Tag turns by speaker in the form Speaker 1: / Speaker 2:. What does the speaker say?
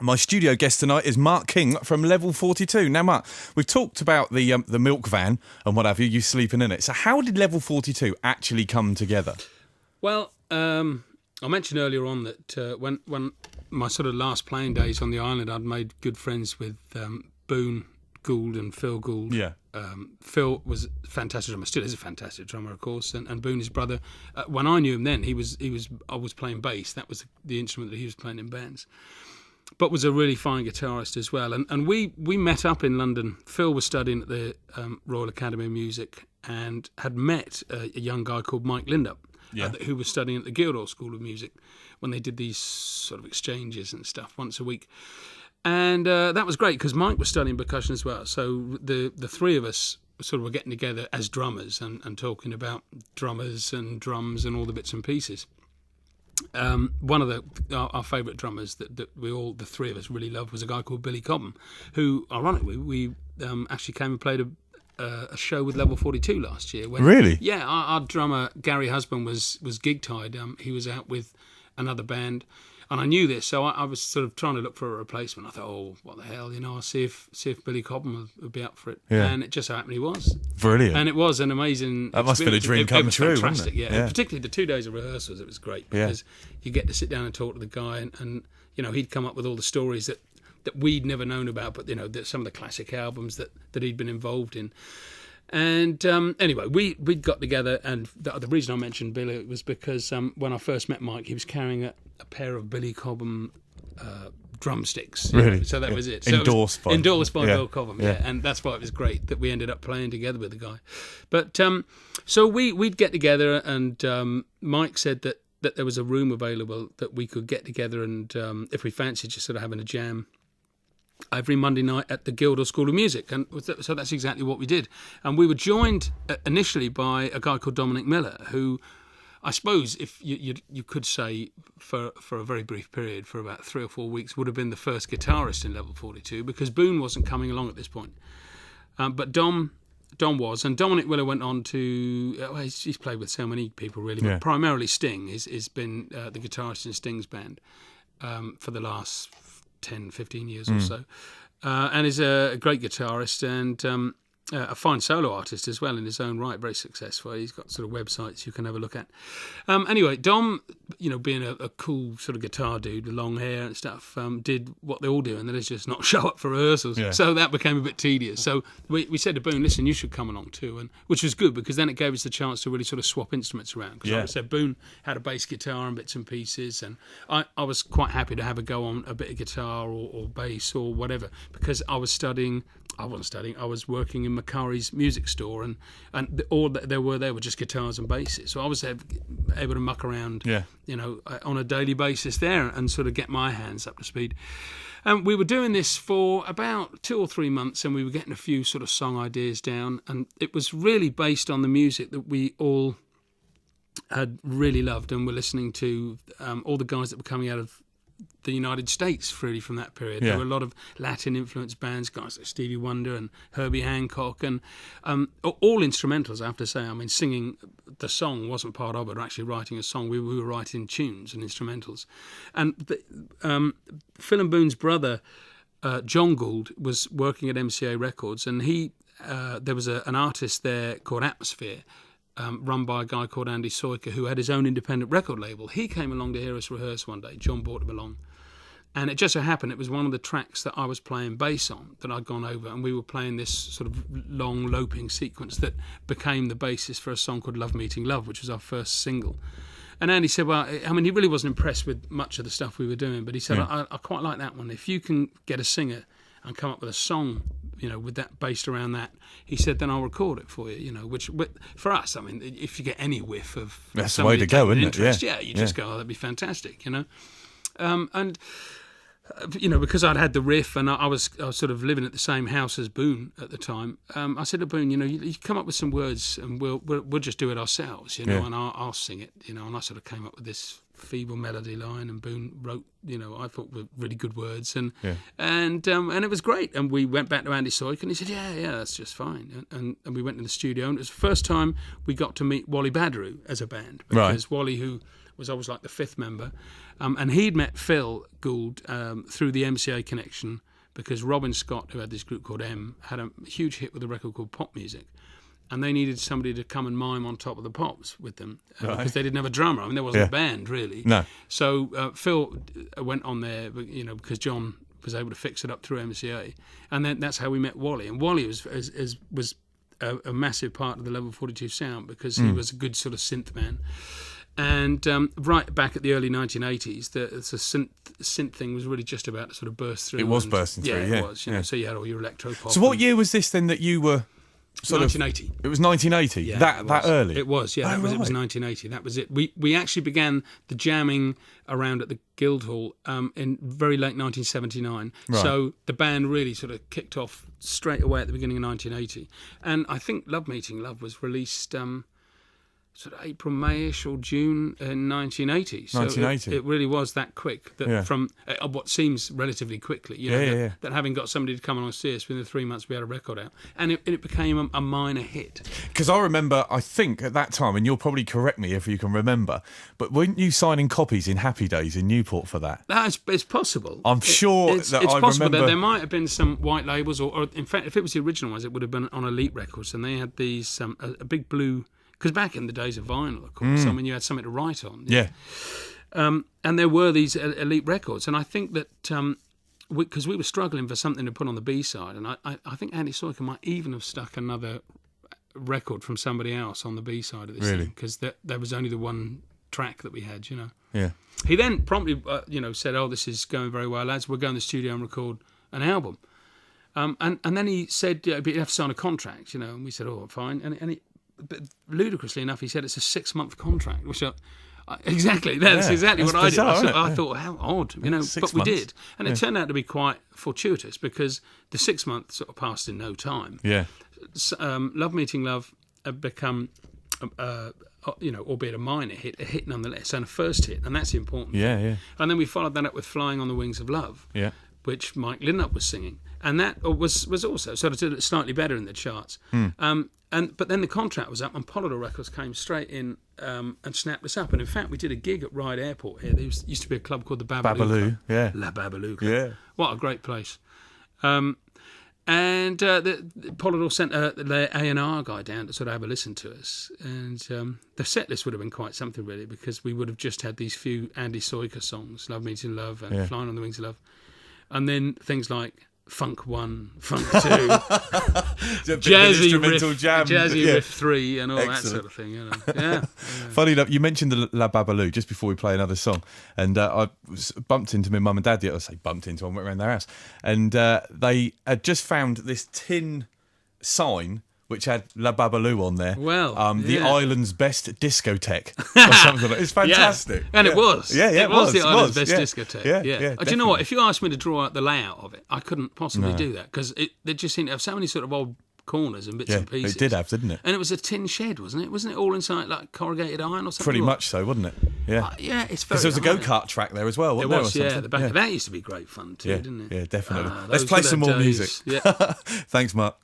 Speaker 1: My studio guest tonight is Mark King from Level 42. Now, Mark, we've talked about the milk van and what have you, you sleeping in it. So how did Level 42 actually come together?
Speaker 2: Well, I mentioned earlier on that when my sort of last playing days on the island, I'd made good friends with Boone Gould and Phil Gould.
Speaker 1: Yeah.
Speaker 2: Phil was a fantastic drummer, still is a fantastic drummer, of course, and Boone, his brother. When I knew him then, I was playing bass. That was the instrument that he was playing in bands. But was a really fine guitarist as well. And we met up in London. Phil was studying at the Royal Academy of Music and had met a young guy called Mike Lindup, who was studying at the Guildhall School of Music when they did these sort of exchanges and stuff once a week. And that was great because Mike was studying percussion as well. So the three of us sort of were getting together as drummers and talking about drummers and drums and all the bits and pieces. One of our favourite drummers that we all, the three of us, really loved was a guy called Billy Cobham, who, ironically, we actually came and played a show with Level 42 last year.
Speaker 1: Really?
Speaker 2: Yeah, our drummer, Gary Husband, was gig-tied. He was out with another band, and I knew this, so I was sort of trying to look for a replacement. I thought, oh, what the hell, I'll see if Billy Cobham would be up for it. Yeah. And it just so happened he was.
Speaker 1: Brilliant.
Speaker 2: And it was an amazing
Speaker 1: That must have been a dream come true,
Speaker 2: fantastic,
Speaker 1: wasn't it?
Speaker 2: Yeah. Particularly the 2 days of rehearsals, it was great because you get to sit down and talk to the guy and he'd come up with all the stories that we'd never known about, but, some of the classic albums that he'd been involved in. And anyway, we'd got together, and the reason I mentioned Billy was because when I first met Mike, he was carrying a pair of Billy Cobham drumsticks.
Speaker 1: Really?
Speaker 2: So that was it. So
Speaker 1: endorsed by
Speaker 2: Bill Cobham, and that's why it was great that we ended up playing together with the guy. But so we'd get together, and Mike said that there was a room available that we could get together, and if we fancied just sort of having a jam every Monday night at the Guildhall School of Music, and so that's exactly what we did. And we were joined initially by a guy called Dominic Miller, who I suppose, if you could say, for a very brief period, for about 3 or 4 weeks, would have been the first guitarist in Level 42, because Boone wasn't coming along at this point. But Dom was, and Dominic Miller went on to, he's played with so many people really, but primarily Sting. He's been the guitarist in Sting's band for the last 10, 15 years or so, and is a great guitarist and a fine solo artist as well in his own right, very successful. He's got sort of websites you can have a look at. Anyway, Dom, being a cool sort of guitar dude with long hair and stuff, did what they all do, and that is just not show up for rehearsals. Yeah. So that became a bit tedious. So we said to Boone, listen, you should come along too, and which was good because then it gave us the chance to really sort of swap instruments around. Because like I said, Boone had a bass guitar and bits and pieces, and I was quite happy to have a go on a bit of guitar or bass or whatever, because I wasn't studying, I was working in McCurry's music store, and all that there were just guitars and basses. So I was able to muck around, on a daily basis there and sort of get my hands up to speed. And we were doing this for about 2 or 3 months, and we were getting a few sort of song ideas down, and it was really based on the music that we all had really loved and were listening to, all the guys that were coming out of the United States really from that period. There were a lot of Latin influenced bands, guys like Stevie Wonder and Herbie Hancock, and all instrumentals, I have to say. I mean, singing the song wasn't part of it, or actually writing a song. We were writing tunes and instrumentals. And Phil and Boone's brother, John Gould, was working at MCA Records, and there was an artist there called Atmosphere, run by a guy called Andy Soyka, who had his own independent record label. He came along to hear us rehearse one day. John brought him along. And it just so happened it was one of the tracks that I was playing bass on that I'd gone over, and we were playing this sort of long loping sequence that became the basis for a song called Love Meeting Love, which was our first single. And Andy said, well, I mean, he really wasn't impressed with much of the stuff we were doing, but he said, I quite like that one. If you can get a singer and come up with a song, with that based around that, he said, then I'll record it for you, which for us, I mean, if you get any whiff of
Speaker 1: that's the way to go, isn't it?
Speaker 2: Yeah, you just go, oh, that'd be fantastic, and because I'd had the riff and I was sort of living at the same house as Boone at the time, I said to Boone, you come up with some words and we'll just do it ourselves, and I'll sing it, and I sort of came up with this feeble melody line, and Boone wrote, I thought were really good words, and it was great. And we went back to Andy Soik, and he said, yeah, that's just fine. And we went to the studio, and it was the first time we got to meet Wally Badru as a band, because Wally, who was always like the fifth member, and he'd met Phil Gould through the MCA connection, because Robin Scott, who had this group called M, had a huge hit with a record called Pop Music. And they needed somebody to come and mime on top of the Pops with them, because they didn't have a drummer. I mean, there wasn't a band, really.
Speaker 1: No.
Speaker 2: So Phil went on there, because John was able to fix it up through MCA. And then that's how we met Wally. And Wally was a massive part of the Level 42 sound, because he was a good sort of synth man. And right back at the early 1980s, the synth thing was really just about to sort of burst through.
Speaker 1: It was bursting through,
Speaker 2: yeah. It was, So you had all your electro pop.
Speaker 1: So what year was this then that you were...
Speaker 2: 1980.
Speaker 1: It was 1980.
Speaker 2: Yeah,
Speaker 1: that early.
Speaker 2: It was. Yeah, it was 1980. That was it. We actually began the jamming around at the Guildhall in very late 1979.
Speaker 1: Right.
Speaker 2: So the band really sort of kicked off straight away at the beginning of 1980. And I think Love Meeting Love was released sort of April, Mayish or June in 1980. So
Speaker 1: 1980.
Speaker 2: It really was that quick. That from what seems relatively quickly, that having got somebody to come on see us within 3 months, we had a record out, and it became a minor hit.
Speaker 1: Because I remember, I think at that time, and you'll probably correct me if you can remember, but weren't you signing copies in Happy Days in Newport for that?
Speaker 2: It's possible.
Speaker 1: I'm sure
Speaker 2: it's
Speaker 1: I
Speaker 2: possible
Speaker 1: remember.
Speaker 2: There might have been some white labels, or in fact, if it was the original ones, it would have been on Elite Records, and they had these a big blue. Because back in the days of vinyl, of course, you had something to write on.
Speaker 1: Yeah.
Speaker 2: And there were these Elite Records. And I think that, because we were struggling for something to put on the B-side, and I think Andy Soiker might even have stuck another record from somebody else on the B-side of this thing, because there was only the one track that we had,
Speaker 1: Yeah.
Speaker 2: He then promptly, said, this is going very well, lads. We're going to the studio and record an album. And then he said, but you have to sign a contract, and we said, fine. And he, but ludicrously enough, he said it's a 6-month contract, which exactly that's exactly what
Speaker 1: bizarre,
Speaker 2: I did. I thought, how odd, but
Speaker 1: months.
Speaker 2: we did, and it turned out to be quite fortuitous, because the 6 months sort of passed in no time.
Speaker 1: Yeah.
Speaker 2: Love Meeting Love had become, albeit a minor hit, a hit nonetheless, and a first hit, and that's the important thing.
Speaker 1: Yeah.
Speaker 2: And then we followed that up with Flying on the Wings of Love.
Speaker 1: Yeah.
Speaker 2: Which Mike Lindop was singing, and that was also sort of slightly better in the charts. But then the contract was up, and Polydor Records came straight in and snapped us up. And in fact, we did a gig at Ryde Airport here. There used to be a club called the Babaloo.
Speaker 1: Yeah.
Speaker 2: La Babaloo.
Speaker 1: Yeah.
Speaker 2: What a great place. And the Polydor sent their A&R guy down to sort of have a listen to us. And the set list would have been quite something, really, because we would have just had these few Andy Soiker songs, Love Meeting Love and Flying on the Wings of Love. And then things like Funk 1, Funk 2, Jazzy Riff 3, and all that sort of thing. Yeah.
Speaker 1: Funny enough, you mentioned the La Babaloo just before we play another song, and I bumped into my mum and dad. I say bumped into them, went around their house, and they had just found this tin sign which had La Babaloo on there.
Speaker 2: Well,
Speaker 1: the island's best discotheque or something like that. It's fantastic.
Speaker 2: Yeah. And it was.
Speaker 1: It
Speaker 2: was the island's best discotheque.
Speaker 1: Yeah,
Speaker 2: do you know what? If you asked me to draw out the layout of it, I couldn't possibly do that, because they just seemed to have so many sort of old corners and bits and pieces.
Speaker 1: It did have, didn't it?
Speaker 2: And it was a tin shed, wasn't it? Wasn't it all inside like corrugated iron or something?
Speaker 1: Pretty much so, wasn't it? Yeah.
Speaker 2: It's very.
Speaker 1: Because there was a go-kart track there as well, wasn't there?
Speaker 2: Was, at the back. That used to be great fun too, didn't it?
Speaker 1: Yeah, definitely. Let's play some more music.
Speaker 2: Yeah.
Speaker 1: Thanks, Mark.